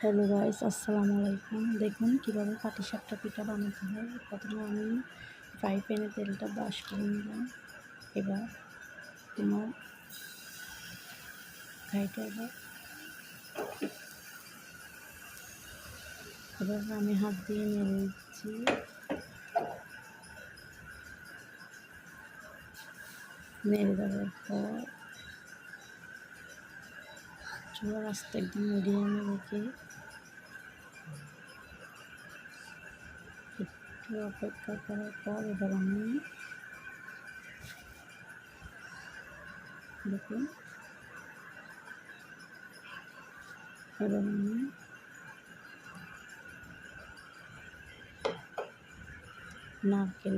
Hello guys, আসসালামু আলাইকুম। দেখুন কীভাবে পাটিসাপটা পিঠা বানাতে হয়। প্রথমে আমি ফ্রাই প্যানে তেলটা ব্রাশ করে নিলাম। এবার তোমার কড়াইটা এবার আমি হাত দিয়ে নেড়ে দিচ্ছি। নেড়ে দেওয়ার পর চুলার আঁচটা একদম মিডিয়ামে রেখে একটু অপেক্ষা করার পর এবার আমি দেখুন এবার আমি নারকেল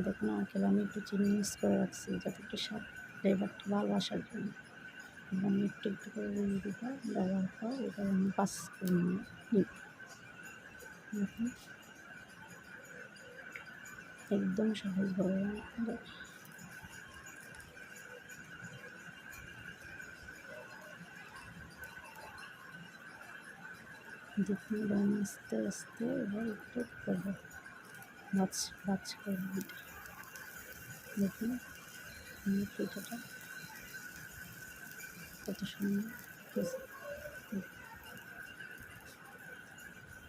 আমি একটু চিনি মিক্স করে রাখছি যাতে একটু স্বাদ ফ্লেভারটা ভালো আসার জন্য। আমি একটু একটু করে দিয়ে দিব। দেওয়ার পর এবার আমি পাস করে নিই। দেখুন একদম সহজভাবে দেখুন এবার আস্তে আস্তে এবার একটু করবো ভাজ করবো। দেখুন পিঠাটা কত সুন্দর।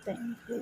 Thank you.